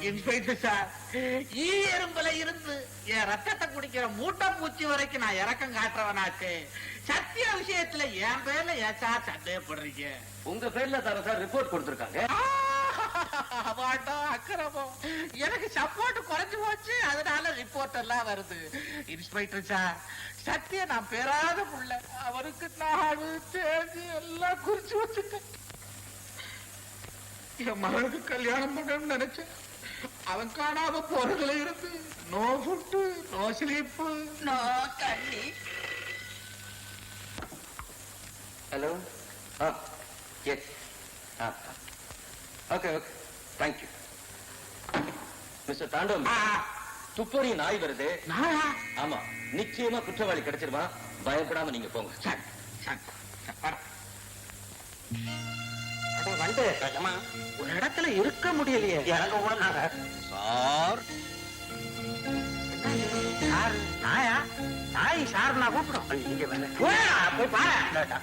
Inspector sir, ஈ எறும்புல இருந்து என் ரத்தத்தை குடிக்கிற மூட்டை பூச்சி வரைக்கும் நான் இறக்கம் காட்டுறவனாச்சு. சத்திய விஷயத்துல என் பேர்ல ஏச்சா சந்தேகப்படுறீங்க? உங்க பேர்ல தானே சார் ரிப்போர்ட் கொடுத்திருக்காங்க. அக்கிரமம், எனக்கு சப்போர்ட் குறைஞ்சு போச்சு, அதனால ரிப்போர்ட் எல்லாம் வருது. இன்ஸ்பெக்டர் சார், சத்திய நான் பெறாத புள்ள, அவருக்கு நாடு தேதி எல்லாம் குறிச்சு வச்சுட்டேன். என் மகளுக்கு கல்யாணம் பண்ணணும்னு நினைச்சேன். அவன் காணாம போறதுல இருந்து no food, no sleep, no தண்ணி. Hello, yes, okay okay, thank you. Mister Thandavam, துப்பறி நாய் வருது. ஆமா, நிச்சயமா குற்றவாளி கிடைச்சிருமா, பயப்படாம நீங்க போங்க. வந்து ஒரு இடத்துல இருக்க முடியலையே. இறங்க கூட சார், நாயா நாய் சார் நான் கூப்பிடும். இங்க போய் பாரு.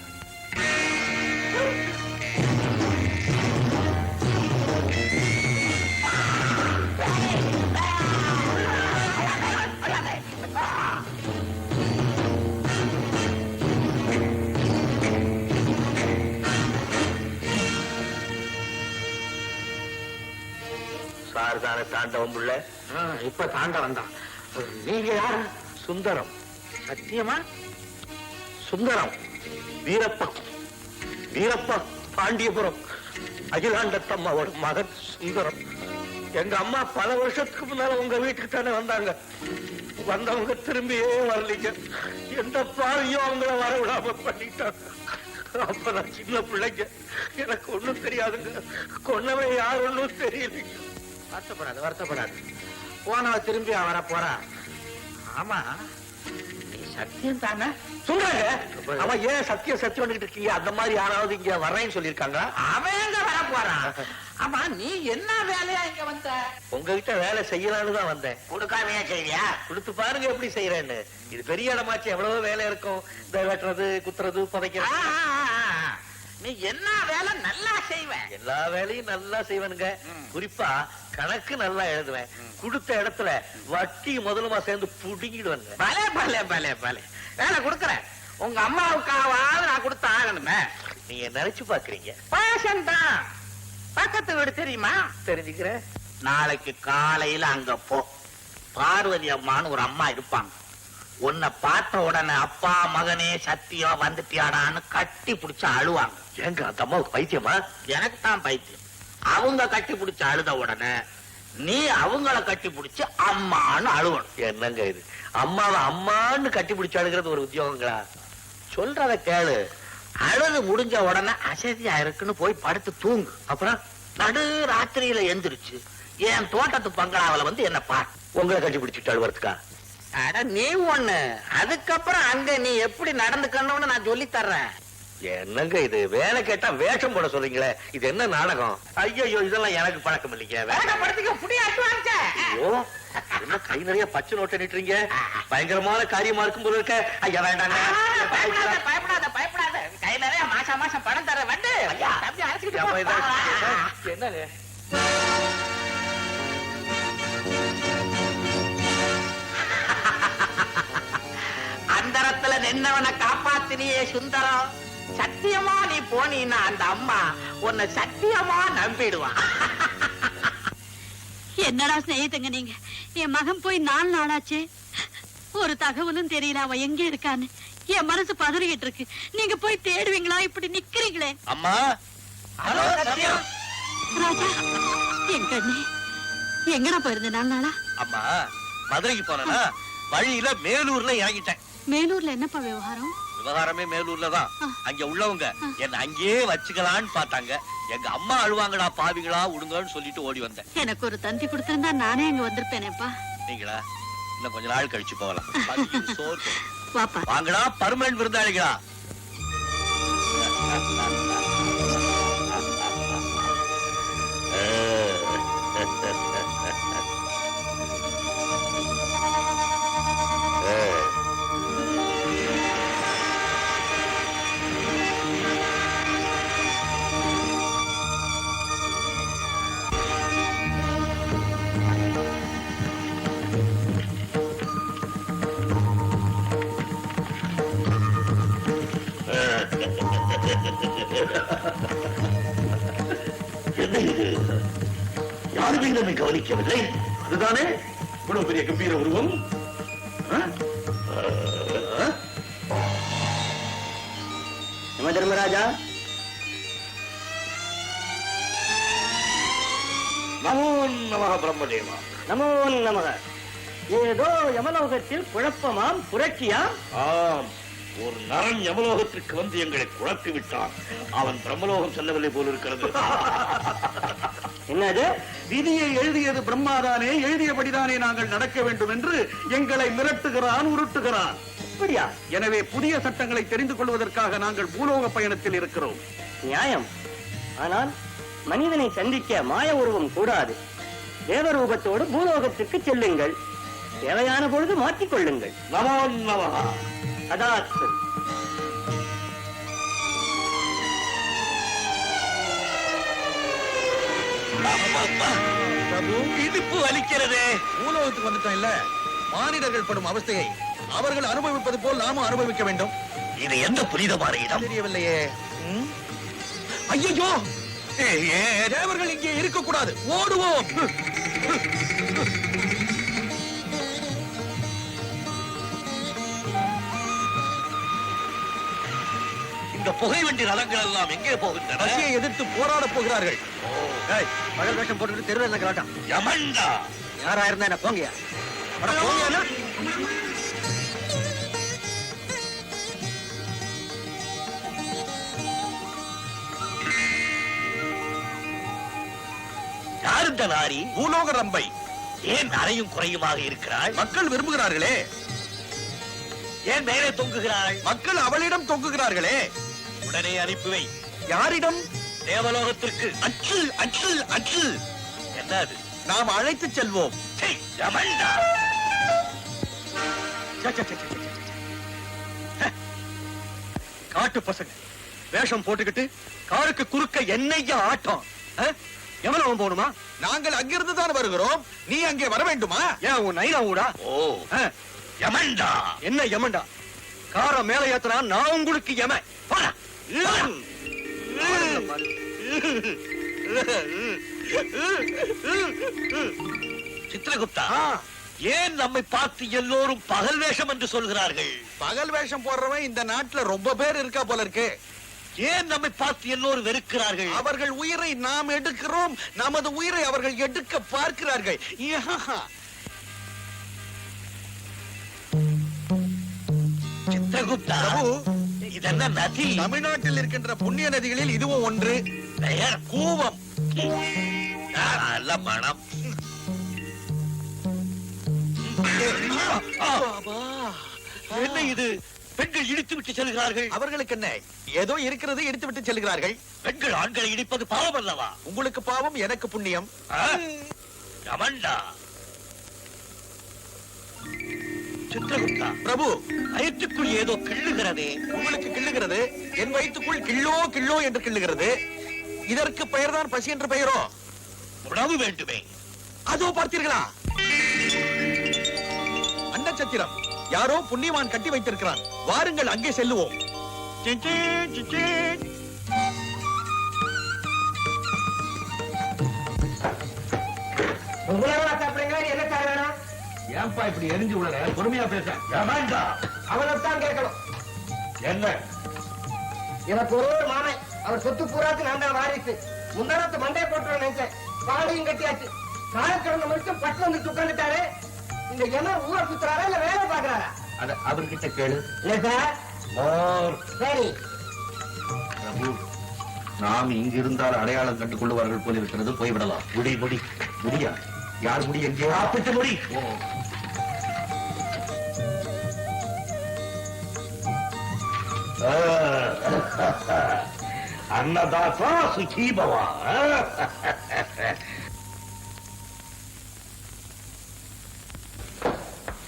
சார் தானே தாண்டவம் புள்ள? இப்ப தாண்டவன் தான். நீங்க யாரு? சுந்தரம். சத்தியமா? சுந்தரம் வீரப்பா, வீரப்பா பாண்டியபுரம் அகிலாண்டத்தம்மாவோட மகன் சுந்தரம். எங்க அம்மா பல வருஷத்துக்கு முன்னால உங்க வீட்டுக்கு தானே வந்தாங்க. வந்தவங்க திரும்பியே வரலீங்க. எந்த பாவியும் அவங்கள வர விடாம பண்ணிட்டாங்க. அப்ப நான் சின்ன பிள்ளைங்க, எனக்கு ஒண்ணும் தெரியாதுங்க. கொன்னவன் யார் ஒண்ணும் தெரியலைங்க. வருத்தப்படாது வருத்தப்படாது, போனவ திரும்பி வர போறா. ஆமா, நீ சத்தியம் தானே? சொல்றாங்க. அவன் ஏன் சத்தியம் சத்தியம் இருக்கீங்க? அந்த மாதிரி யாராவது இங்க வர்றேன்னு சொல்லியிருக்காங்க. அவன் எங்க வர போறான்? ஆமா, நீ என்ன வேலையா இங்க வந்த? உங்ககிட்ட வேலை செய்யலான்னு தான் வந்தேன். கொடுக்காமையா செய்வியா? கொடுத்து பாருங்க எப்படி செய்யறேன்னு. இது பெரிய இடமாச்சு, எவ்வளவு வேலை இருக்கும். இந்த வெட்டுறது, குத்துறது, புதைக்கிறது. நீ என்ன வேலை நல்லா செய்வ? எல்லா வேலையும் நல்லா செய்வேனுங்க. குறிப்பா கணக்கு நல்லா எழுதுவேன். கொடுத்த இடத்துல வட்டி முதலுமா சேர்ந்து புடுங்கிடுவேங்க. பலே பலே பலே பலே, வேலை கொடுக்கறேன். உங்க அம்மாவுக்காவது நான் கொடுத்த ஆகணுமே. நீங்க நினைச்சு பாக்குறீங்க. பேஷன் தான். பக்கத்து வீடு தெரியுமா? தெரிஞ்சுக்கிறேன். நாளைக்கு காலையில அங்க போ. பார்வதி அம்மான்னு ஒரு அம்மா இருப்பாங்க. உன்னை பார்த்த உடனே அப்பா மகனே சத்தியம் வந்துட்டியாடான்னு கட்டி பிடிச்சு அழுவாங்க. ஏங்க அந்த அம்மாவுக்கு பைத்தியமா? எனக்கு தான் பைத்தியம். அவங்க கட்டி பிடிச்சு அழுத உடனே நீ அவங்கள கட்டி பிடிச்சு அம்மான்னு அழுவணும். என்னங்க இது? அம்மாவை அம்மான்னு கட்டி பிடிச்சு அழுகிறது ஒரு உத்தியோகங்களா? சொல்றத கேளு. அழுது முடிஞ்ச உடனே அசதியா இருக்குன்னு போய் படுத்து தூங்கு. அப்புறம் நடு ராத்திரியில எந்திரிச்சு என் தோட்டத்து பங்களாவில வந்து என்ன பாரு. உங்களை கட்டி பிடிச்சிட்டு அழுவறதுக்கா? அட நீ ஒண்ணு, அதுக்கப்புறம் அங்க நீ எப்படி நடந்துக்கணும்னு நான் சொல்லி தர்றேன். என்னங்க இது? வேலை கேட்டா வேஷம் போட சொல்றீங்களே, இது என்ன நாடகம்? ஐயோ, இதெல்லாம் எனக்கு பழக்கம் இல்லைங்க. ஐயோ, என்ன கை நிறைய பச்சை நோட்டை நிட்டுறீங்க? பயங்கரமான காரியமா இருக்கும் போது இருக்க. ஐயா வேண்டாங்க. பயப்படாத பயப்படாத, கை நிறைய மாசம் மாசம் பணம் தர வந்து என்னங்க? அந்தரத்துல நின்னவனை காப்பாத்தினியே சுந்தரம். சத்தியமா நீ போனீன்னா அந்த அம்மா உன்னை சத்தியமா நம்பிடுவான். என்னடா ஸ்நேகிதங்க நீங்க? என் மகன் போய் 4 நாளாச்சே, ஒரு தகவலும் தெரியல அவன் எங்க இருக்கான்னு. என் மனசு பதறிக்கிட்டு இருக்கு. நீங்க போய் தேடுவீங்களா? இப்படி நிக்கிறீங்களே. அம்மா, ராஜா, என் கண்ணே, எங்கடா போயிருந்த 4 நாளா? அம்மா, மதுரைக்கு போனா வழியில மேலூர்ல இறங்கிட்டேன். மேலூர்ல என்னப்பா விவகாரம்? விவகாரமே மேலூர்ல தான். அங்க உள்ளவங்க என்ன அங்கேயே வச்சுக்கலான்னு பார்த்தாங்க. எங்க அம்மா அழுவாங்கடா பாவிங்களா விடுங்கன்னு சொல்லிட்டு ஓடி வந்தேன். எனக்கு ஒரு தந்தி கொடுத்திருந்தா நானே அங்க வந்திருப்பேனேப்பா. நீங்களா இன்னும் கொஞ்ச நாள் கழிச்சு போகலாம். பசிக்குது, சோறு போடு. வாப்பா. வாங்கடா பர்மனன்ட் விருந்தாளிகளா. என்ன இது? யாருமே நம்மை கவனிக்கவில்லை. அதுதானே இவ்வளவு பெரிய கம்பீர உருவம். யம தர்மராஜா, நமோ நமः பிரம்மதேவா. நமோ நமக. ஏதோ யமலோகத்தில் குழப்பமாம், புரட்சியாம். ஆம், ஒரு நரன் யமலோகத்திற்கு வந்து எங்களை குழப்பி விட்டான். அவன் பிரம்மலோகம் செல்லவில்லை போல் இருக்கிறது. என்னது? விதியை எழுதியது பிரம்மாதானே, எழுதியபடிதானே நாங்கள் நடக்க வேண்டும் என்று எங்களை மிரட்டுகிறான், உருட்டுகிறான். அப்படியா? எனவே புதிய சட்டங்களை தெரிந்து கொள்வதற்காக நாங்கள் பூலோக பயணத்தில் இருக்கிறோம். நியாயம். ஆனால் மனிதனை சந்திக்க மாய உருவம் கூடாது. தேவரூபத்தோடு பூலோகத்துக்கு செல்லுங்கள். தேவையான பொழுது மாற்றிக் கொள்ளுங்கள். நமோ நமः. அதாஸ்து. பிரபு, இடுப்பு வலிக்கிறதே. பூலோகத்துக்கு வந்துட்டோம் இல்ல, மானிடர்கள் படும் அவஸ்தையை அவர்கள் அனுபவிப்பது போல் நாமும் அனுபவிக்க வேண்டும். இது எந்த புனிதமான இடம்? தெரியவில்லையே. ஐயோ, தேவர்கள் இங்கே இருக்கக்கூடாது, ஓடுவோம். இந்த புகை வண்டி ரதங்கள் எல்லாம் எங்கே போகின்றன? பசியை எதிர்த்து போராட போகிறார்கள். பகல் வேஷம் போட்டுட்டு தெருவில் என்ன கலாட்டம்? யமன்டா. யாரா இருந்தா என்ன போங்கயா. போங்கயா. யார் இந்த நாரி? பூலோக ரம்பை. ஏன் அறையும் குறையுமாக இருக்கிறாள்? மக்கள் விரும்புகிறார்களே. ஏன் மேலே தொங்குகிறாள்? மக்கள் அவளிடம் தொங்குகிறார்களே. உடனே அனுப்பிவை. யாரிடம்? தேவலோகத்திற்கு. அச்சு அச்சு அச்சு. என்ன அது? நாம் அழைத்து செல்வோம். சீ, யமன்டா. காட்டு பசங்க வேஷம் போட்டுக்கிட்டு காருக்கு குறுக்க என்னையா ஆட்டம். எவ்வளவு போகணுமா? நாங்கள் அங்கிருந்து தான் வருகிறோம். நீ அங்கே வர வேண்டுமா? ஏன் உன் நைனா ஊடா? ஓ, யமன்டா. என்ன யமன்டா? கார மேல ஏத்துனா நான் உங்களுக்கு யம. போடா. சித்திரகுப்தா, ஏன் நம்மை பார்த்து எல்லோரும் பகல் வேஷம் என்று சொல்கிறார்கள்? பகல் வேஷம் போடுறவன் இந்த நாட்டுல ரொம்ப பேர் இருக்கா போல இருக்கு. ஏன் நம்மை பார்த்து எல்லோரும் வெறுக்கிறார்கள்? அவர்கள் உயிரை நாம் எடுக்கிறோம், நமது உயிரை அவர்கள் எடுக்க பார்க்கிறார்கள். சித்திரகுப்தா, இதென்ன நதி? தமிழ்நாட்டில் இருக்கின்ற புண்ணிய நதிகளில் இதுவும் ஒன்று. பெயர் கூவம். நல்ல மனம். என்ன இது? பெண்கள் இடித்து விட்டு செல்கிறார்கள். அவர்களுக்கு என்ன, ஏதோ இருக்கிறது எடுத்து விட்டு செல்கிறார்கள். பெண்கள் ஆண்களை இடிப்பது பாவம் அல்லவா? உங்களுக்கு பாவம், எனக்கு புண்ணியம். யமன்டா. சித்திரகுப்தா, பிரபு, வயிற்றுக்குள் ஏதோ கிள்ளுகிறதே. உங்களுக்கு கிள்ளுகிறது, என் வயிற்றுக்குள் கிள்ளோ கிள்ளோ என்று கிள்ளுகிறது. இதற்கு பெயர்தான் பசி என்று பெயரோ? உணவு வேண்டுமே. அதோ பார்த்தீர்களா? அன்னச்சத்திரம் யாரோ புண்ணியவான் கட்டி வைத்திருக்கிறான். வாருங்கள் அங்கே செல்லுவோம். ஏன்பா இப்படி எரிஞ்சு விடுற? பொறுமையா பேச. அவனைத்தான் கேட்கணும். என்ன? எனக்கு ஒரு மாமன், அவர் சொத்து பூராத்து நான் தான் வாரிசு. முந்தானத்து மண்டைய போட்டு நினைச்சேன். பாடியும் கட்டியாச்சு. காலக்கிழமை மட்டும் பட்டு வந்து உட்காந்துட்டாரு. இந்த எம ஊரை சுத்துறாரா இல்ல வேலை பாக்குறாரா? அத அவர்கிட்ட கேளு. இல்ல சார். மோர். சரி. பிரபு, நாம் இங்கிருந்தால் அடையாளம் கண்டு கொள்ளுவார்கள் போல இருக்கிறது. போய்விடலாம். முடியா? யார் முடி? எங்கே? பிச்சை முடி. அன்னதாசா சுகீபவா.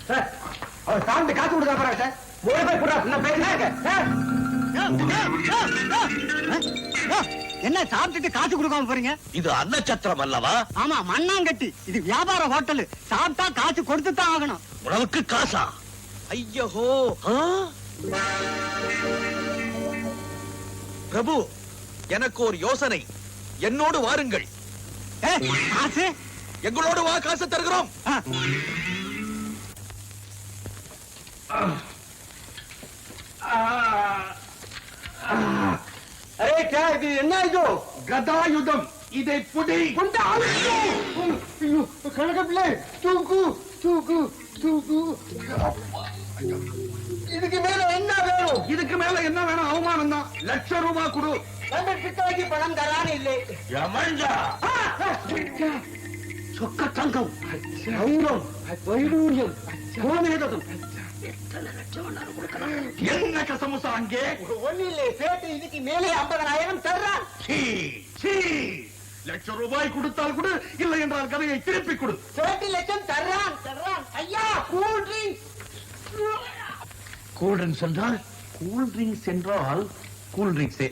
சார், அவர் சாப்பிட்டு காசு கொடுக்க போறாரு சார். மூணு பேர் கூட நான் பேசுறேன். என்ன சாப்பிட்டுட்டு காசு கொடுக்காம போறீங்க? இது அன்னச்சத்திரம் அல்லவா? ஆமா, மண்ணாங்கட்டி. இது வியாபார ஹோட்டல். சாப்பிட்டா காசு கொடுத்து தான் ஆகணும். உணவுக்கு காசா? ஐயோ ஆ? பிரபு, எனக்கு ஒரு யோசனை. என்னோடு வாருங்கள். காசு எங்களோடு வா, காசு தருகிறோம். அரே கே, இது என்ன இது? கதாயுதம். இதை புடி. கணக்கப்பிள்ளை தூக்கு தூக்கு தூக்கு. இதுக்கு மேல என்ன வேணும்? இதுக்கு மேல என்ன வேணும்? அவமானம் தான். ₹1,00,000 கொடு. நம்ம பித்தாக்கி பணம் தரானே இல்லை. யமஞ்சா. சொக்க தங்கம், சௌரம், வைடூரியம், கோமேதகம். என்ன கசமுசா அங்கே? ஒண்ணு இல்லை, சேட்டு இதுக்கு மேலே 50,000 தர்றான். சீ, சீ. ₹1,00,000 கொடுத்தால் கொடு, இல்லை என்றால் கதையை திருப்பி கொடு. சேட்டு லட்சம் தர்றான் தர்றான். ஐயா, கூல் ட்ரிங்க்ஸ். கூல் ட்ரிங்க்ஸ் என்றால்? கூல் ட்ரிங்க்ஸ் என்றால் கூல் ட்ரிங்க்ஸே.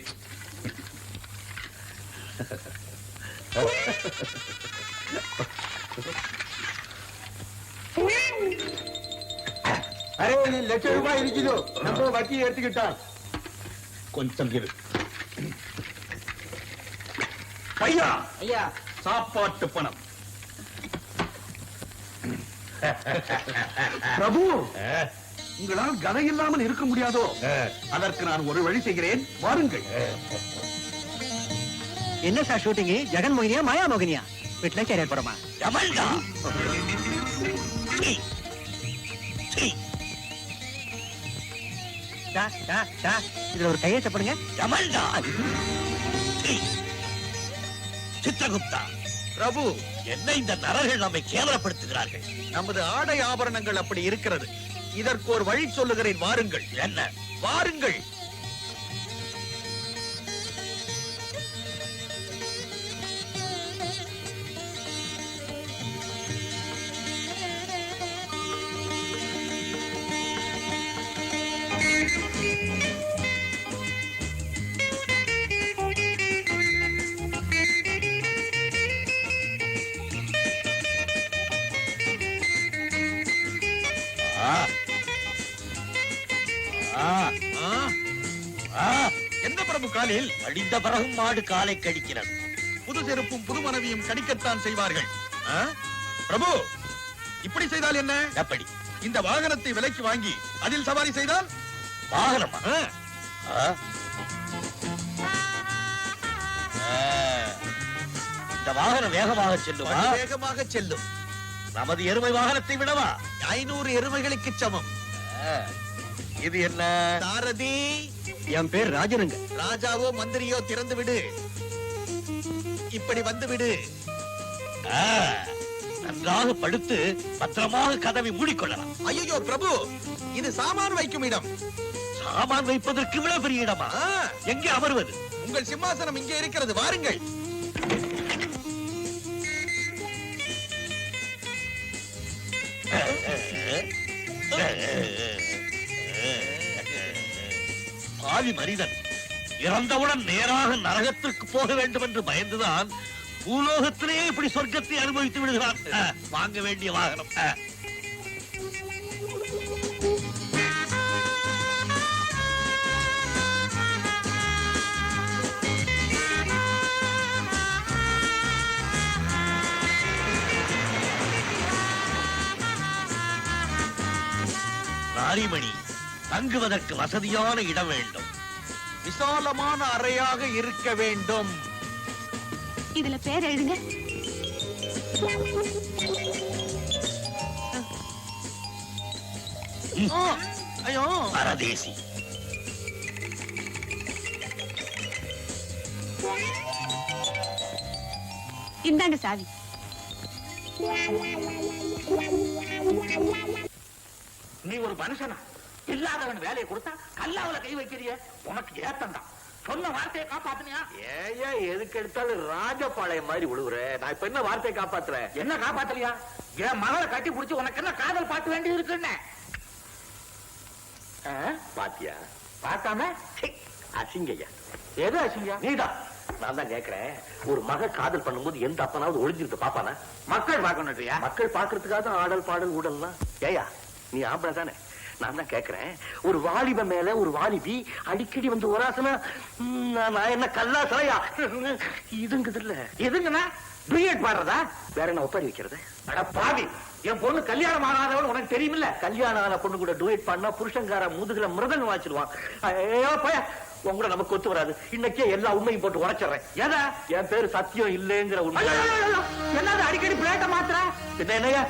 அரே, இது ₹1,00,000 இருக்குது. நம்ம வட்டி எடுத்துக்கிட்டான். கொஞ்சம் இரு. ஐயா, ஐயா, சாப்பாட்டு பணம். பிரபு, உங்களால் கதை இல்லாமல் இருக்க முடியாதோ? அதற்கு நான் ஒரு வழி செய்கிறேன், வாருங்கள். என்ன சார் ஷூட்டிங்? ஜெகன் மோகினியா மாயா மோகினியா? வீட்டுல கேரியர் படமா? யமஞ்சா. சீ, சீ. இதுல ஒரு கையெழுத்து போடுங்க. யமஞ்சா. சீ. சித்திரகுப்தா, பிரபு, என்ன இந்த நரர்கள் நம்மை கேவலப்படுத்துகிறார்கள்? நமது ஆடை ஆபரணங்கள் அப்படி இருக்கிறது. இதற்கு ஒரு வழி சொல்லுகிறேன், வாருங்கள். என்ன? வாருங்கள். என்ன பிரபு காலில்? அடிந்த பிறகும் மாடு காலை கடிக்கிறது. புது செருப்பும் புது மனைவியும் கடிக்கத்தான் செய்வார்கள். பிரபு, இப்படி செய்தால் என்ன? எப்படி? இந்த வாகனத்தை விலைக்கு வாங்கி அதில் சவாரி செய்தால்? வாகனமா? இந்த வாகனம் வேகமாக செல்லுமா? கொஞ்சம் வேகமாக செல்லும். நமது எருமை வாகனத்தை விடவா? 500 எருமைகளுக்கு சமம். இது என்ன? சாரதி, என் பேர் ராஜனுங்க. ராஜாவோ மந்திரியோ திறந்து விடு. இப்படி வந்து விடு. நன்றாக படுத்து பத்திரமாக கதவை மூடிக்கொள்ளலாம். ஐயோ பிரபு, இது சாமான் வைக்கும் இடம். சாமான் வைப்பதற்கு இவ்வளவு பெரிய இடமா? எங்கே அமர்வது? உங்கள் சிம்மாசனம் இங்கே இருக்கிறது, வாருங்கள். பாவி மனிதன் இறந்தவுடன் நேராக நரகத்திற்கு போக வேண்டும் என்று பயந்துதான் பூலோகத்திலே இப்படி சொர்க்கத்தை அனுபவித்து விடுகிறான். வாங்க வேண்டிய வாகனம். நாரிமணி, தங்குவதற்கு வசதியான இடம் வேண்டும். விசாலமான அறையாக இருக்க வேண்டும். இதுல பேர் எழுதுங்க. ஐயோ, பரதேசி. இந்தாங்க சாவி. நீ ஒரு மனுஷனா? இல்லாதவன் வேலையை கொடுத்தா கல்லாவுல கை வைக்கிறிய? உனக்கு ஏத்தந்தான். சொன்ன வார்த்தையை காப்பாத்துனியா? ஏயா எதுக்கு எடுத்தாலும் ராஜபாளையம் மாதிரி விழுகுற? நான் இப்ப என்ன வார்த்தையை காப்பாத்துறேன்? என்ன காப்பாத்தலையா? என் மகளை கட்டி புடிச்சு உனக்கு என்ன காதல் பாட்டு வேண்டி இருக்குன்னு பாத்தியா? பார்க்காம அசிங்கய்யா. எது அசிங்க? நீதான். நான் தான் கேக்குறேன், ஒரு மக காதல் பண்ணும்போது எந்த அப்பனாவது ஒளிஞ்சிருக்கு பாப்பானா? மக்கள் பார்க்கணும்ன்றியா? மக்கள் பாக்குறதுக்காக தான் ஆடல் பாடல் ஊடல்லாம். ஏயா நீ ஆம்பளை தானே? நான் தான் கேக்குறேன், ஒரு வாலிப மேல ஒரு வாலிபி அடிக்கடி வந்து ஒராசனா நான் என்ன கல்லாசலையா இதுங்குது இல்ல? எதுங்கண்ணா டூயட் பாடுறதா? வேற என்ன ஒப்பாரி வைக்கிறது? அட பாவி, என் பொண்ணு கல்யாணம் ஆகாதவன் உனக்கு தெரியுமில்ல? கல்யாணம் ஆன பொண்ணு கூட டூயட் பாடினா புருஷங்கார முதுகுல மிருதன் வாச்சிடுவான். ஐயோ போய, உங்க கூட நமக்கு ஒத்து வராது. இன்னைக்கே எல்லா உண்மையும் போட்டு உடைச்சிடுறேன். ஏதா? என் பேரு சத்தியம் இல்லைங்கிற உண்மை. என்னது அடிக்கடி பிளேட்ட மாத்திர? பின்ன என்னையா,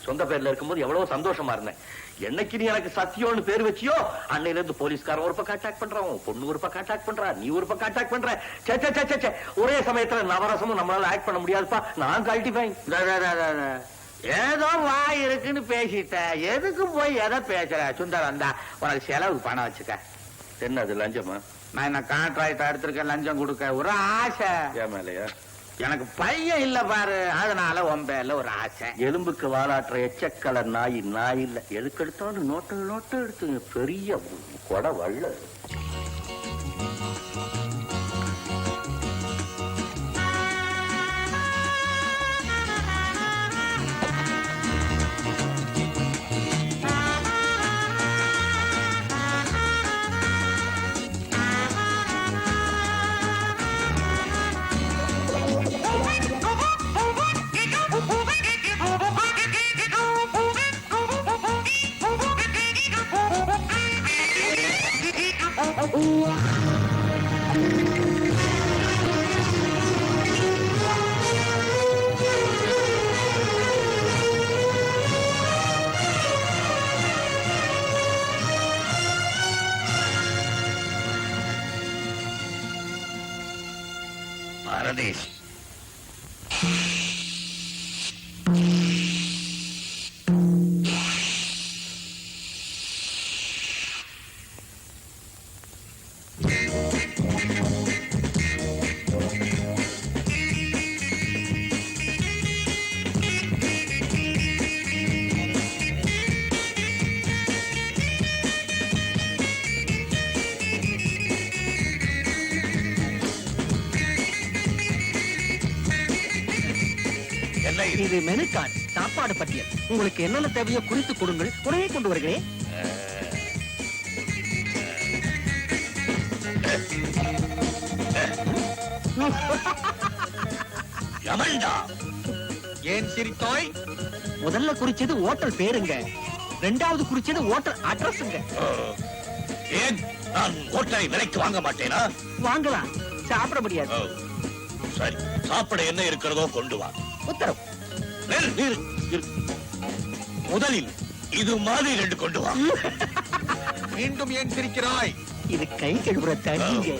சொந்த பேர்ல இருக்கும்போது எவ்வளவு சந்தோஷமா இருந்தேன். என்னைக்கு நீ எனக்கு சத்தியம்னு பேர் வச்சியோ அன்னையில இருந்து போலீஸ்காரன் ஒரு பக்கம் அட்டாக் பண்றான், பொண்ணு ஒரு பக்கம் அட்டாக் பண்றா, நீ ஒரு பக்கம் அட்டாக் பண்ற. ஒரே சமயத்துல நவரசமும் நம்மளால ஆக்ட் பண்ண முடியாதுப்பா. நான் கழட்டிப்பேன். ஏதோ வாய் இருக்குன்னு பேசிட்ட, எதுக்கு போய் எதை பேசுற? சுந்தரம் வந்தா உனக்கு செலவுக்கு பணம் வச்சுக்க. என்ன அது லஞ்சமா? நான் என்ன கான்ட்ராக்ட் எடுத்திருக்கேன் லஞ்சம் கொடுக்க? ஒரு ஆசை ஏன் மேலையா? எனக்கு பையன் இல்ல பாரு, அதனால உன் பேர்ல ஒரு ஆசை. எலும்புக்கு வாலாட்டுற எச்சக்கல நாய் இல்ல. எதுக்கு எடுத்தாலும் நோட்டு எடுத்து பெரிய கொடை வள்ள. பரதேசி. இது மெனு கார்டு, சாப்பாடு பட்டியல். உங்களுக்கு என்னென்ன தேவையோ குறித்து கொடுங்கள், உடனே கொண்டு வருகிறேன். ஏன் சிரித்தாய்? முதல்ல குறிச்சது ஓட்டல் பேருங்க, ரெண்டாவது குறிச்சது ஓட்டல் அட்ரஸ்ங்க. ஏன் நான் ஹோட்டலை விலைக்கு வாங்க மாட்டேனா? வாங்கலாம், சாப்பிட முடியாது. சரி, சாப்பிட என்ன இருக்கிறதோ கொண்டு வா. உத்தரவு. முதலில் இது மாதிரி 2 கொண்டு வா. மீண்டும் ஏன் சிரிக்கிறாய்? இது கை கழுவுற தண்ணிங்க.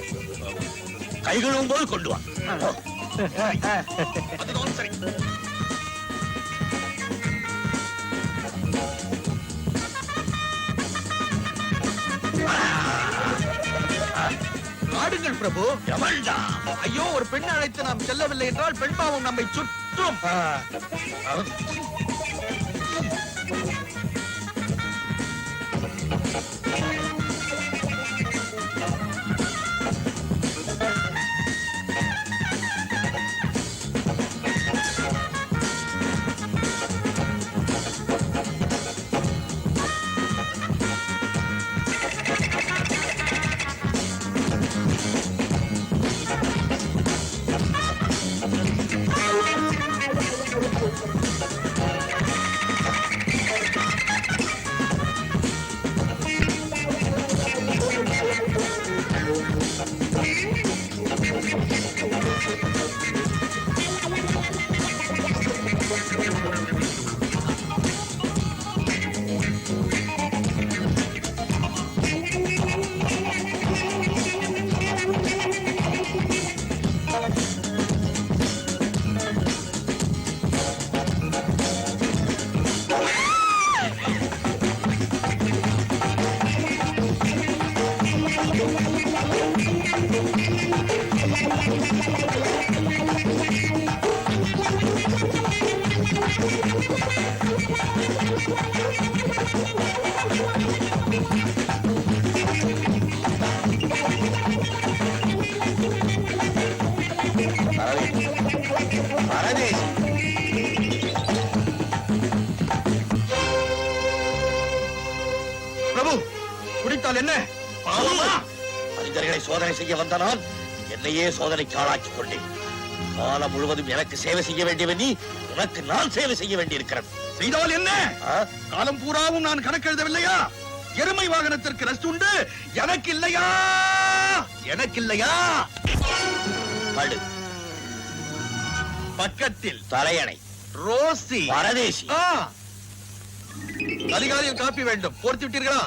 கை கழுவும் போது கொண்டு வா. அதுதான் சரி. ஆடுங்கள் பிரபு. எவன்டா? ஐயோ, ஒரு பெண் அழைத்து நாம் செல்லவில்லை என்றால் பெண் பாவம் நம்மை சுற்றும். பரதேசி. பிரபு, குடித்தால் என்ன பாவமா? மனிதர்களை சோதனை செய்ய வந்த நான் என்னையே சோதனைக்கு ஆளாக்கிக் கொண்டேன். காலம் முழுவதும் எனக்கு சேவை செய்ய வேண்டியவன் நீ, உனக்கு நான் சேவை செய்ய வேண்டியிருக்கிறது. செய்தால் என்ன? ஆ? காலம் பூராவும் நான் கணக்கு எழுதவில்லையா? எருமை வாகனத்திற்கு ரெஸ்ட் உண்டு, எனக்கு இல்லையா? எனக்கு இல்லையா? படு பக்கத்தில் தலையணை ரோசி. பரதேசி. ஆ. அதிகாரியும் காப்பி வேண்டும், போர்த்தி விட்டீர்களா?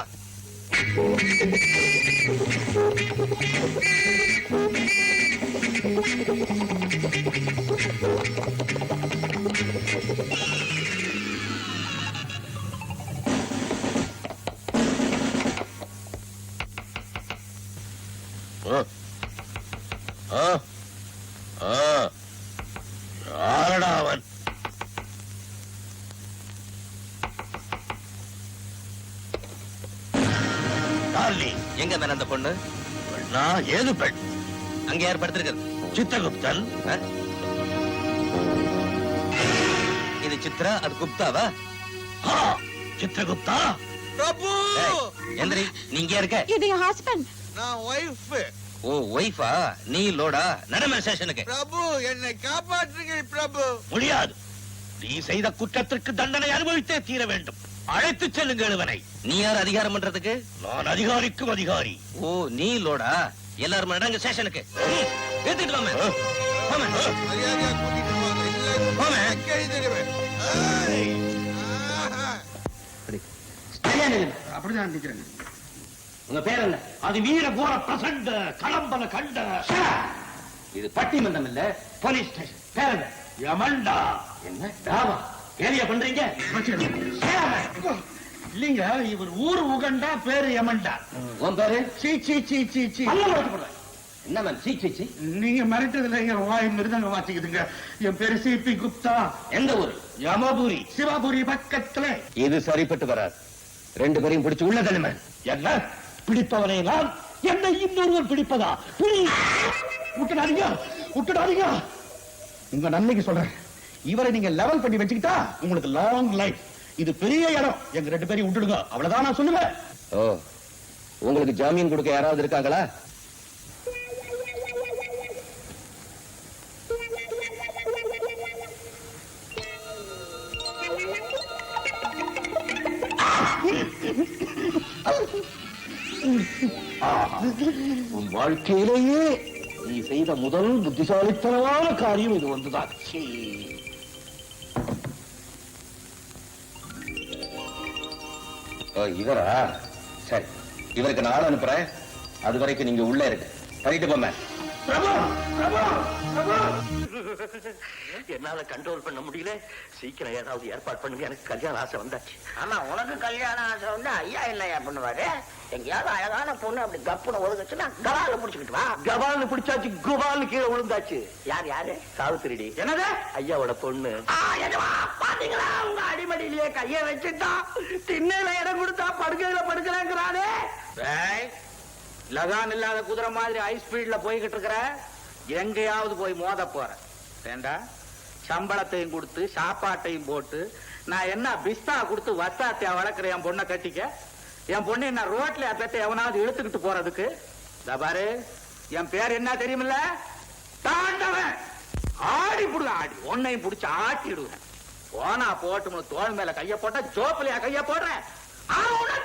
ஆ. ஆ. ஆ. யாரடா அவன்? டார்லிங், எங்க மேல அந்த பொண்ணு? பெண்ணா? ஏது பெண்? அங்க யார் படுத்திருக்கிறது? சித்தகுப்தன். ஆ? இது சித்ரா, அது குப்தாவா? ஆ, சித்திரகுப்தா. பிரபு, ஏய், எந்திரி, நீங்க இருக்க. இது என் ஹஸ்பண்ட். நான் ஒய்ஃப். ஓ, ஒய்ஃபா? நீ லோடா? நடம ஸ்டேஷனுக்கு. பிரபு, என்னை காப்பாற்றுங்கள் பிரபு. முடியாது. நீ செய்த குற்றத்திற்கு தண்டனை அனுபவித்தே தீர வேண்டும். அழைத்துச் செல்லுங்கள் இவனை. நீ யார் அதிகாரம் பண்றதுக்கு? நான் அதிகாரிக்கும் அதிகாரி. ஓ, நீ லோடா? எல்லாரும் நடங்க ஸ்டேஷனுக்கு. ஏத்திட்டு வாங்க. வாங்க. மரியாதையா கூட்டிட்டு போங்க, இல்லை போங்க. அங்கே எழுதிடுவேன். ஏய். ஆஹா. அப்படிதான் நிக்கிறேன். உங்க பேர் என்ன? அது வீர கோர பிரசண்ட களம்பல கண்ட. இது பட்டிமன்றம் இல்ல, போலீஸ் ஸ்டேஷன். பேர் என்ன? யமண்டா. என்ன? ஆமா. ஏரியா பண்றீங்க? இல்லீங்க, இவர் ஊர் உகண்டா, பேரு யமண்டா. உன் பேரு? சீ சீ சீ சீ சீ. என்ன மேம்? சீ சீ சீ. நீங்க மிரட்டதுல எங்க வாய் மிருதங்க வாசிக்குதுங்க. என் பேரு சிபி குப்தா. எந்த ஊரு? யமபுரி. சிவாபுரி பக்கத்துல. இது சரிப்பட்டு வராது. ரெண்டு பேரையும் பிடிச்சு உள்ள தள்ளுமே. என்ன? பிடிப்பவனை நான், என்னை இன்னொருவர் பிடிப்பதா? பிடி. விட்டுடாதீங்க, விட்டுடாதீங்க. உங்க நன்மைக்கு சொல்றேன், இவரை நீங்க லெவல் பண்ணி வச்சுக்கிட்டா உங்களுக்கு லாங் லைஃப். இது பெரிய இடம். எங்க ரெண்டு பேரையும் விட்டுடுங்க, அவ்வளவுதான் நான் சொல்லுவேன். ஓ, உங்களுக்கு ஜாமீன் கொடுக்க யாராவது இருக்காங்களா? உன் வாழ்க்கையிலேயே நீ செய்த முதல் புத்திசாலித்தனமான காரியம் இது ஒன்றுதான். சீ. ஓ, இவரா? சரி, இவருக்கு நான் ஆள் அனுப்புறேன். அது வரைக்கும் நீங்க உள்ள இருக்கு. பண்ணிட்டு போமே. பிரபு, பிரபு, பிரபு. என்னால கண்ட்ரோல் பண்ண முடியல. சீக்கிரம் ஏதாவது ஏற்பாடு பண்ணுங்க, எனக்கு கல்யாண ஆசை வந்தாச்சு. ஆமா, உனக்கு கல்யாணம் ஆசை வந்து ஐயா என்னையா பண்ணுவாரு? எங்கேயாவது அழகான பொண்ணு அப்படி கப்புன ஒதுக்குச்சுன்னா கவால புடிச்சுக்கிட்டு வா. கபால்னு பிடிச்சாச்சு, குபால்னு கீழே விழுந்தாச்சு. யார் யாரு? சாவித்திரிடி, என்னது? ஐயாவோட பொண்ணு. எஜமா, பாத்தீங்களா? உங்க அடிமடியிலேயே கைய வச்சுட்டா, திண்ணையில இடம் கொடுத்தா படுக்கையில படுக்கலாங்கிறானே. லகான் இல்லாத குதிரை மாதிரி ஹை ஸ்பீட்ல போய்கிட்டு இருக்கிற, எங்கேயாவது போய் மோத போற வேண்டா. சம்பளத்தையும் கொடுத்து சாப்பாட்டையும் போட்டு நான் என்ன பிஸ்தா கொடுத்து வத்தாத்தியா வளர்க்குற என் பொண்ணை கட்டிக்க. என் பொண்ணு என்ன ரோட்ல பெற்ற எவனாவது இழுத்துக்கிட்டு போறதுக்கு? பாரு, என் பேர் என்ன தெரியுமில்ல? தாண்டவன். ஆடி புடுங்க, ஆடி ஒன்னையும் புடிச்சு ஆட்டிடுவேன். போனா போட்டு தோல் மேல கைய போட்டா சோப்புலையா கைய போடுறேன்.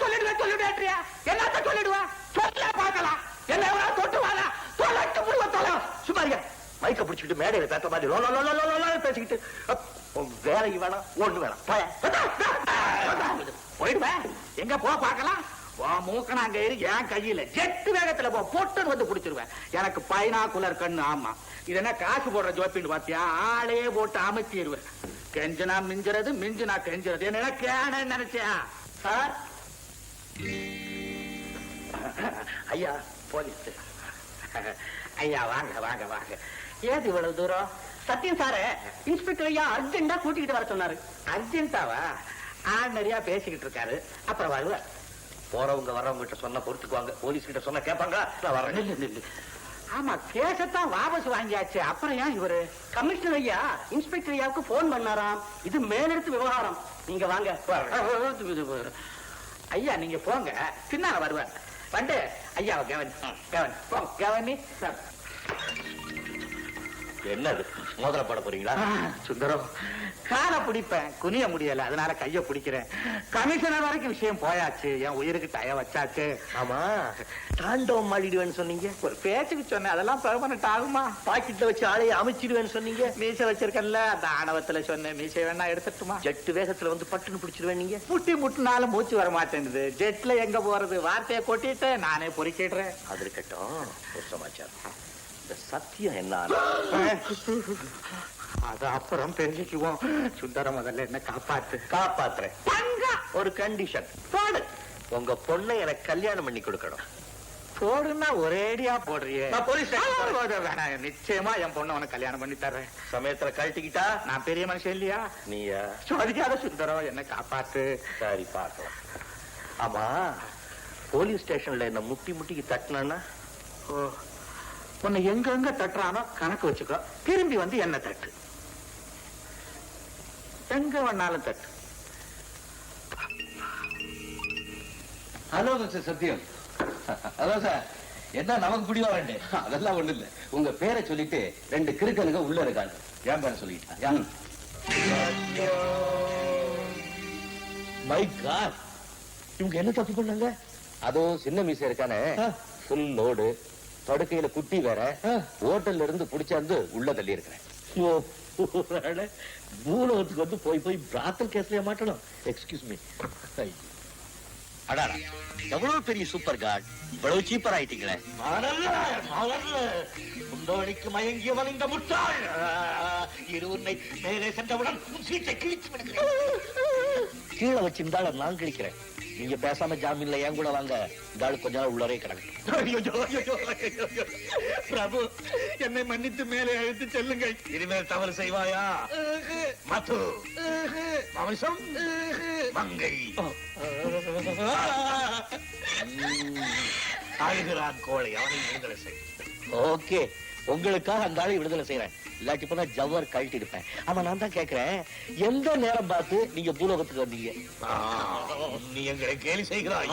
சொல்லிடுவேன், சொல்லிடுவேன்றியா? என்னத்த சொல்லிடுவேன்? சொல்ல பாக்கலாம். என்ன எவனாவது தொட்டுவானா? தொலைட்டு புடுவ தொலை. சும்மாரியா மைக்க பிடிச்சிக்கிட்டு மேடையில பேச மாதிரி low low low low low low பேசிக்கிட்டு வேலைக்கு வேணாம், ஒண்ணு வேணாம். போயிடுவேன். எங்க போ பாக்கலாம். மூக்கனாங்க என் கையில ஜெட்டு வேகத்துல போ, பொட்டுன்னு வந்து புடிச்சிருவேன். எனக்கு பைனாக்குலர் கண்ணு. ஆமா, இது என்ன காசு போடுற ஜோப்பின்னு பாத்தியா? ஆளே போட்டு அமைச்சிருவேன். கெஞ்சனா மிஞ்சுறது, மிஞ்சுனா கெஞ்சுறது. என்ன கேன நினைச்சியா சார்? ஐயா போலீஸ். ஐயா வாங்க வாங்க வாங்க. ஏது இவ்வளவு தூரம்? சத்தியம் சார, இன்ஸ்பெக்டர் ஐயா அர்ஜென்டா கூட்டிக்கிட்டு வர சொன்னாரு. அர்ஜென்டாவா? ஆர்டினரியா பேசிக்கிட்டு இருக்காரு, அப்புறம் வருவார். போறவங்க வர்றவங்க கிட்ட சொன்னா பொறுத்துக்குவாங்க, போலீஸ் கிட்ட சொன்னா கேட்பாங்க. நான் வரேன். நில்லு நில்லு. ஆமா கேசத்தான் வாபஸ் வாங்கியாச்சு. அப்புறம் ஏன் இவரு? கமிஷனர் ஐயா இன்ஸ்பெக்டர் ஐயாவுக்கு போன் பண்ணாராம். இது மேலெடுத்து விவகாரம். நீங்க வாங்க. ஐயா நீங்க போங்க, பின்னால வருவார். வந்து ஐயாவை கவனி கவனி போங்க கவனி. என்னது மோதிர போட போறீங்களா? சுந்தரம் காலை பிடிப்பேன், குனிய முடியல, அதனால கைய பிடிக்கிறேன். கமிஷனர் வரைக்கும் விஷயம் போயாச்சு, என் உயிருக்கு டய வச்சாச்சு. ஆமா, தாண்டவம் மாடிடுவேன்னு சொன்னீங்க. ஒரு பேச்சுக்கு சொன்னேன், அதெல்லாம் பெர்மனன்ட் ஆகுமா? பாக்கெட்ல வச்சு ஆளையை அமைச்சிடுவேன்னு சொன்னீங்க. மீசை வச்சிருக்கல, அந்த ஆணவத்துல சொன்னேன். மீசை வேணா எடுத்துட்டுமா? ஜெட்டு வேகத்துல வந்து பட்டுன்னு பிடிச்சிடுவேன். நீங்க முட்டி முட்டினாலும் மூச்சு வர மாட்டேங்குது. ஜெட்ல எங்க போறது? வார்த்தையை கொட்டிட்டு நானே பொறுக்கிடுறேன். அது இருக்கட்டும், ஒரு சமாச்சாரம். இந்த சத்தியம் என்ன? அது அப்புறம் தெரிஞ்சுக்குவோம். சுந்தரம் முதல்ல என்ன காப்பாத்து. காப்பாத்துறேன். ஒரு கண்டிஷன் போடு. உங்க பொண்ணை எனக்கு கல்யாணம் பண்ணி கொடுக்கணும். போடுன்னா ஒரேடியா போடுறியே. நான் போலீஸ் ஸ்டேஷன் போறேன். வேணாம், நிச்சயமா என் பொண்ணை உனக்கு கல்யாணம் பண்ணி தர்றேன். சமயத்துல கழட்டிக்கிட்டா நான் பெரிய மனுஷன் இல்லையா? நீயா? சோதிக்காத சுந்தரம், என்ன காப்பாத்து. சரி பார்க்கலாம். ஆமா, போலீஸ் ஸ்டேஷன்ல என்ன முட்டி முட்டிக்கு தட்டினா? ஓ, உன்னை எங்க தட்டுறானோ கணக்கு வச்சுக்கோ. திரும்பி வந்து என்ன தட்டு, எங்க வேணாலும் தட்டு. Hello mister Sathyam. Hello sir. என்ன நமக்கு பிடிவா வேண்டே? அதெல்லாம் ஒண்ணு இல்ல. உங்க பேரை சொல்லிட்டு 2 கிறுக்கனுங்க உள்ள இருக்காங்க. ஏன் பேரை சொல்லிட்டா? மை காட், இவங்க என்ன தப்பு பண்ணாங்க? அதுவும் சின்ன மீசை இருக்கானே, ஃபுல் லோடு, படுக்கையில குட்டி வேற, ஹோட்டல்ல இருந்து புடிச்சாந்து உள்ள தள்ளி இருக்கிறேன். பூலோகத்துக்கு வந்து போய் போய் பிராத்தல் கேஸ்லயே மாட்டணும். Excuse me. அடாடா, எவ்வளவு பெரிய சூப்பர் கார்டு, இவ்வளவு சீப்பர் ஆயிட்டீங்களே. முந்தோழிக்கு மயங்கியவன் இந்த முட்டாள். உன்னை மேலே சென்றவுடன் உன் சீட்டை கிழிச்சு விடுகிறேன். கீழே வச்சிருந்தாலும் நான் கிழிக்கிறேன். நீங்க பேசாம ஜாமீன்ல ஏன் கூட வாங்க. இந்த ஆளு கொஞ்ச நாள் உள்ளரே கிடக்கும். பிரபு, என்னை மன்னித்து மேலே அழைத்து செல்லுங்கள். இனிமேல் தவறு செய்வாயா? மது, வம்சம், மங்கை. அழுகிறான் கோழை, அவனை விடுதலை செய். ஓகே, உங்களுக்காக அந்த ஆளை விடுதலை செய்யறேன். இல்லாட்டி போனா ஜவ்வர் கழட்டி இருப்பேன். ஆமா, நான் தான் கேட்கிறேன், எந்த நேரம் பார்த்து நீங்க பூலோகத்துக்கு வந்தீங்க? நீ எங்களை கேலி செய்கிறாய்.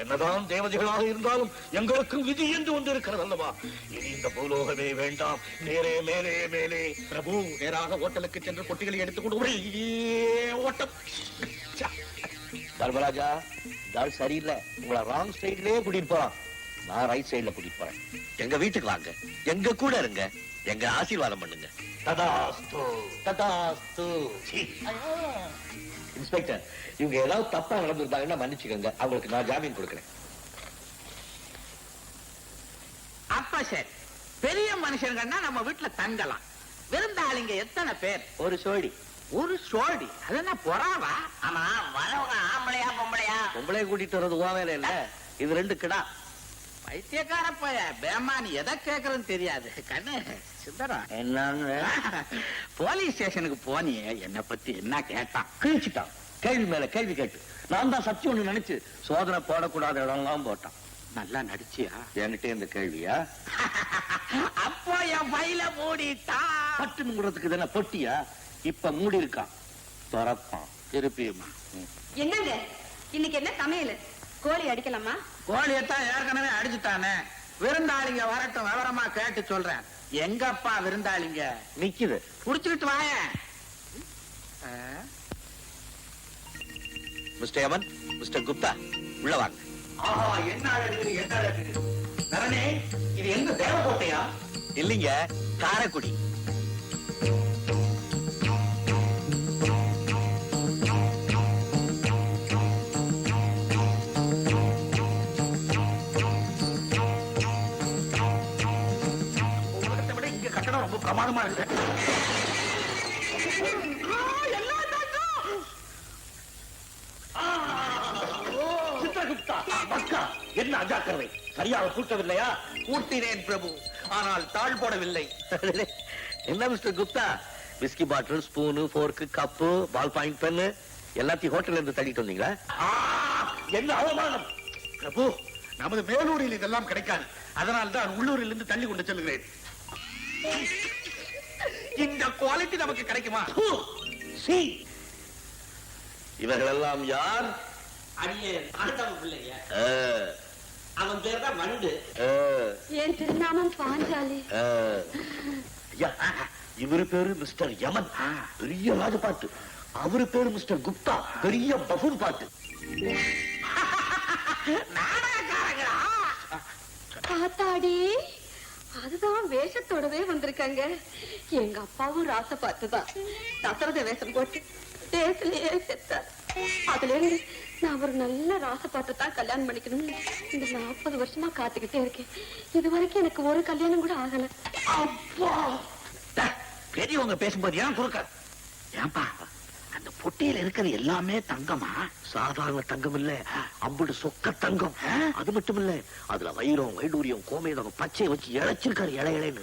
என்னதான் தேவதைகளாக இருந்தாலும் எங்களுக்கும் விதி என்று ஒன்று இருக்கிறது அல்லவா? இனி இந்த பூலோகமே வேண்டாம், நேரே மேலே மேலே. பிரபு, நேராக ஹோட்டலுக்கு சென்று பொட்டிகளை எடுத்துக்கொண்டு ஒரே ஓட்டம். தர்மராஜா, தாள் சரியில்லை. உங்களை ராங் சைட்லயே கூட்டிட்டு போறான். நான் ரைட் சைடுல கூட்டிட்டு போறேன். எங்க வீட்டுக்கு வாங்க, எங்க கூட இருங்க, எங்க ஆசீர்வாதம் பண்ணுங்க. ததாஸ்து, ததாஸ்து. இன்ஸ்பெக்டர், இவங்க ஏதாவது தப்பா நடந்திருந்தாங்கன்னா மன்னிச்சுக்கோங்க. அவங்களுக்கு நான் ஜாமீன் கொடுக்கிறேன். அப்ப சரி, பெரிய மனுஷங்கன்னா நம்ம வீட்டுல தங்கலாம். விருந்தாளிங்க எத்தனை பேர்? ஒரு சோடி. ஒரு சோடி? அது என்ன பொறாவா? ஆமா, வரவங்க ஆம்பளையா பொம்பளையா? பொம்பளைய கூட்டிட்டு வர்றது உன் வேலை இல்ல. இது 2 கிடா. பைத்தியக்கார பைய, பேமானி எதை கேக்குறதுன்னு தெரியாது. கண்ணு சுந்தரம், என்னன்னு போலீஸ் ஸ்டேஷனுக்கு போனியே, என்ன பத்தி என்ன கேட்டான்? கிழிச்சிட்டான். கேள்வி மேல கேள்வி கேட்டு நான் தான் சத்தியம் ஒண்ணு நினைச்சு சோதனை போடக்கூடாத இடம்லாம் போட்டான். நல்லா நடிச்சியா? என்கிட்ட இந்த கேள்வியா? அப்போ என் பையில மூடிட்டா. பட்டுங்கிறதுக்கு தானே பொட்டியா? இப்ப மூடி இருக்கான், திறப்பான் திருப்பியுமா. என்னங்க இன்னைக்கு என்ன சமையல்? கோழி அடிக்கலாமா? கோழியத்தான் ஏற்கனவே அடிச்சுட்டானே. விருந்தாளிங்க வரட்டும், விவரமா கேட்டு சொல்றேன். எங்கப்பா விருந்தாளிங்க? நிக்குது. புடிச்சுக்கிட்டு வாய. மிஸ்டர் யமன், மிஸ்டர் குப்தா, உள்ள வாங்க. என்ன அழகு, என்ன அழகு. நரனே, இது எங்க தேவக்கோட்டையா? இல்லைங்க, காரைக்குடி. உலகத்தை விட இங்க கட்டணம் ரொம்ப பிரமாதமா இருக்கு. சித்திரகுப்தா, பக்கா, என்ன அஜாக்கிரதை, சரியாக கூட்டவில்லையா? கூட்டினேன் பிரபு, ஆனால் தாழ் போடவில்லை. என்ன mister Gupta, whisky bottle, spoon, fork, cup, ball point pen எல்லாத்தையும் ஹோட்டல்ல இருந்து தள்ளிட்டு வந்தீங்களா? என்ன அவமானம்! பிரபு, நமது மேலூரில் இதெல்லாம் கிடைக்காது. அதனால் தான் உள்ளூரில் இருந்து தள்ளி கொண்டு செல்கிறேன். இந்த குவாலிட்டி நமக்கு கிடைக்குமா? இவர்கள் எல்லாம் யார்? அவன் பேர் தான் வண்டு. என் திருநாமம் பாஞ்சாலி. இவரு பேரு மிஸ்டர் யமன், பெரிய ராஜபாட்டு. அவரு பேரு மிஸ்டர் குப்தா, பெரிய பஃபூன் பாட்டு. காத்தாடி, அதுதான் வேஷத்தோடவே வந்திருக்காங்க. எங்க அப்பாவும் ராச பார்த்துதான் தசரத வேஷம் போட்டு தேசலையே செத்தார். அதுல இருந்து நான் ஒரு நல்ல ராச பார்த்து தான் கல்யாணம் பண்ணிக்கணும்னு இந்த 40 வருஷமா காத்துக்கிட்டே இருக்கேன். இது வரைக்கும் எனக்கு ஒரு கல்யாணம் கூட ஆகல. அப்பா, பெரியவங்க பேசும்போது ஏன் குறுக்க? ஏன்பா அந்த பொட்டியில இருக்கிறது எல்லாமே தங்கமா? சாதாரண தங்கம் இல்ல, அம்புடு சொக்க தங்கம். அது மட்டும் இல்ல, அதுல வைரம், வைடூரியம், கோமேதம், பச்சை வச்சு இழைச்சிருக்காரு இலைன்னு.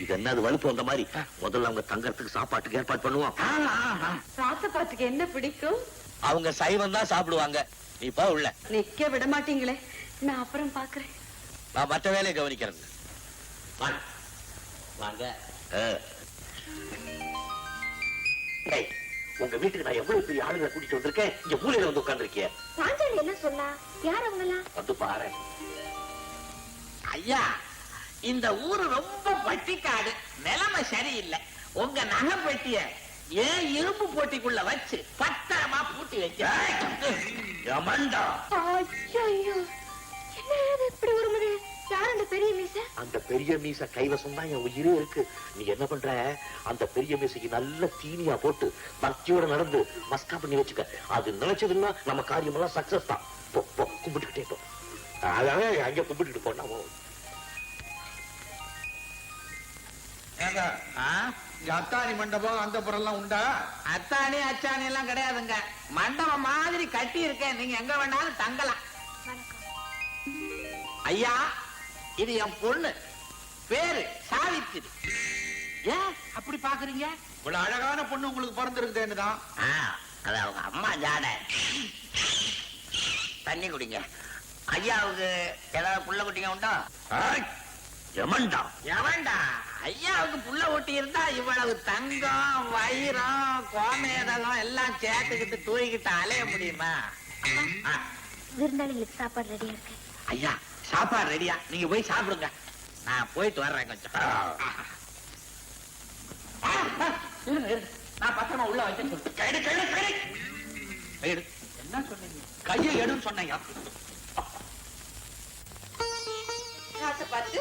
இது என்னது வலுப்பு வந்த மாதிரி? முதல்ல அவங்க தங்கறதுக்கு சாப்பாட்டுக்கு ஏற்பாடு பண்ணுவோம். ராசபாத்துக்கு என்ன பிடிக்கும்? அவங்க சைவம் தான் சாப்பிடுவாங்க. நீ போ உள்ள. நிக்க விட மாட்டீங்களே, நான் அப்புறம் பாக்குறேன். நான் மற்ற வேலையை கவனிக்கிறேன். வாங்க. உங்க வீட்டுக்கு நான் எவ்வளவு பெரிய ஆளுங்களை கூட்டிட்டு வந்திருக்கேன். இங்க மூலையில வந்து உட்கார்ந்துருக்கிய. பாஞ்சாலி என்ன சொன்னா? யார் அவங்களா? வந்து பாரு. ஐயா, இந்த ஊரு ரொம்ப பட்டிக்காடு, நிலைமை சரியில்லை. உங்க நகை பெட்டிய ஏன் இரும்பு போட்டிக்குள்ள வச்சு பத்திரமா பூட்டி வைக்க. ஐயோ, என்ன இப்படி ஒரு முறை? யார் அந்த பெரிய மீசை? அந்த பெரிய மீசை கைவசம் தான் என் உயிரே இருக்கு. நீ என்ன பண்ற, அந்த பெரிய மீசைக்கு நல்ல தீனியா போட்டு பக்தியோட நடந்து மஸ்கா பண்ணி வச்சுக்க. அது நினைச்சதுன்னா நம்ம காரியம் எல்லாம் சக்சஸ் தான். போ போ, கும்பிட்டுக்கிட்டே போ. அதாவது அங்க கும்பிட்டுட்டு போனா அத்தானி மண்டபம் அந்த புறம் உண்டா? அத்தானி அச்சானி எல்லாம் கிடையாதுங்க. மண்டபம் மாதிரி கட்டி இருக்கேன், நீங்க எங்க வேணாலும் தங்கலாம். ஐயா, இது என் பொண்ணு, பேரு சாவித்திரி. ஏன் அப்படி பாக்குறீங்க? இவ்வளவு அழகான பொண்ணு உங்களுக்கு பிறந்திருக்குதுன்னு தான். அது அவங்க அம்மா ஜாட. தண்ணி குடிங்க. ஐயாவுக்கு ஏதாவது புள்ள குட்டிங்க உண்டா? எமன்டா எவன்டா? ஐயாவுக்கு புள்ள ஒட்டி இருந்தா இவ்வளவு தங்கம், வைரம், கோமேதகம் எல்லாம் சேர்த்துக்கிட்டு தூக்கிட்டு அலைய முடியுமா? விருந்தாளிகளுக்கு சாப்பாடு ரெடியா இருக்கு. ஐயா, சாப்பாடு ரெடியா, நீங்க போய் சாப்பிடுங்க. நான் போயிட்டு வர்றேன் கொஞ்சம். நான் பத்திரமா உள்ள வச்சு கைடு கைடு கைடு கைடு. என்ன சொன்னீங்க? கையை எடுன்னு சொன்னீங்க. பார்த்து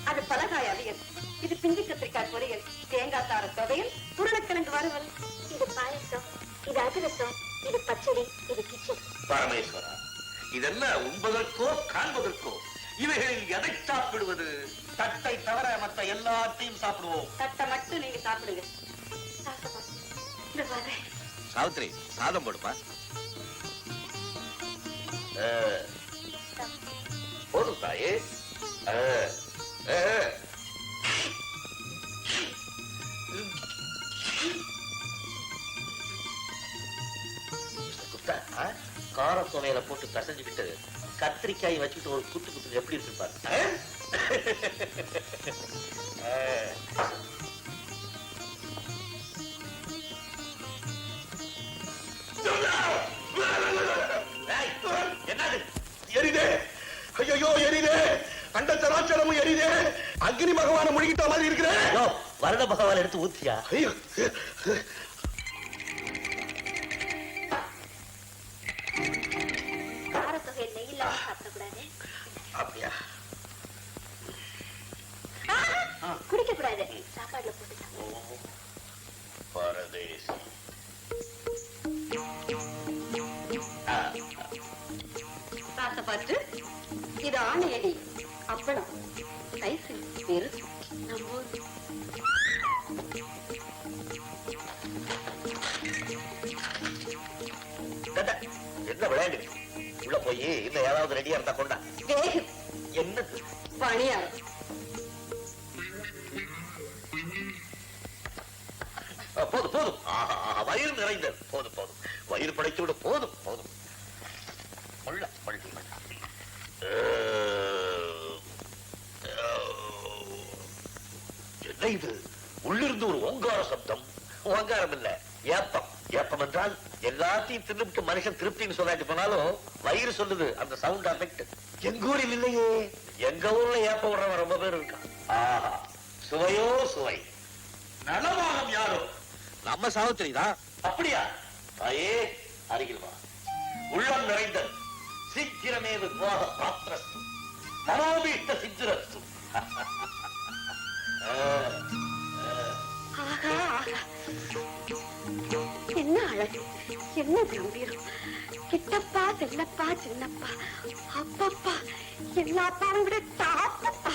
அது பலகாய் அவியல், இது பிஞ்சு கத்திரிக்காய் பொரியல், தேங்காய் சார துவையல், உருளைக்கிழங்கு வறுவல், இது பாயசம், இது அதிரசம், இது பச்சடி, இது கிச்சடி. பரமேஸ்வரா, இதெல்லாம் உண்பதற்கோ காண்பதற்கோ? இவைகளில் எதை சாப்பிடுவது? தட்டை தவிர மற்ற எல்லாத்தையும் சாப்பிடுவோம். தட்டை மட்டும் நீங்க சாப்பிடுங்க. சாவித்ரி, சாதம் போடுப்பா. போதும் தாயே. கார துணையில போட்டு பிசைஞ்சுக்கிட்டு கத்திரிக்காய் வச்சுக்கிட்டு ஒரு குத்து குத்து எப்படி இருக்கு பாரு. என்னது எரிதே? ஐயோ எரிதே! அண்ட சராச்சரமும் எரிதே! அக்னி பகவான முழுகிட்ட மாதிரி இருக்கிறேன். வருட பகவான் எடுத்து ஊத்தியா? ஐயோ, காரத்தொகை நெய் இல்லாம சாப்பிடக்கூடாது. அப்படியா? குடிக்க கூடாது, சாப்பாடுல போட்டு சாப்பிடு. பரதேசி. பார்த்து இது ஆணையடி, அப்பளம், ஐஸ், பெருசு, நம்ம என்ன விளையாண்டு உள்ள போய் இல்ல ஏதாவது ரெடியா இருந்தா கொண்டா. வேகம் என்னது? பணியாரம். போதும் போதும், வயிறு நிறைந்தது. போதும் போதும், வயிறு படைத்து விட. போதும் போதும். கொள்ள கொள்ள என்ன இது? உள்ளிருந்து ஒரு ஓங்கார சப்தம். ஓங்காரம் இல்ல, ஏப்பம். ஏப்பம் என்றால் எல்லாத்தையும் தின்னுட்டு மனுஷன் திருப்தின்னு சொல்லாட்டி போனாலும் வயிறு சொல்லுது. அந்த சவுண்ட் அஃபெக்ட் எங்க ஊரில் இல்லையே. எங்க ஊர்ல ஏப்பம் விடுறவன் ரொம்ப பேர் இருக்கான். ஆஹா, சுவையோ சுவை. நலமாகம் யாரோ? நம்ம சாவித்திரி தான். அப்படியா? தாயே, அருகில் வா. உள்ளம் நிறைந்த சீக்கிரமே விவாக பாத்திரஸ்து மனோபீஷ்ட சித்திரஸ்து. ஆகா ஆகா, என்ன அழகு, என்ன கம்பீரம். கிட்டப்பா செல்லப்பா சின்னப்பா அப்பப்பா எல்லா அப்பாவும் விட தாப்பப்பா.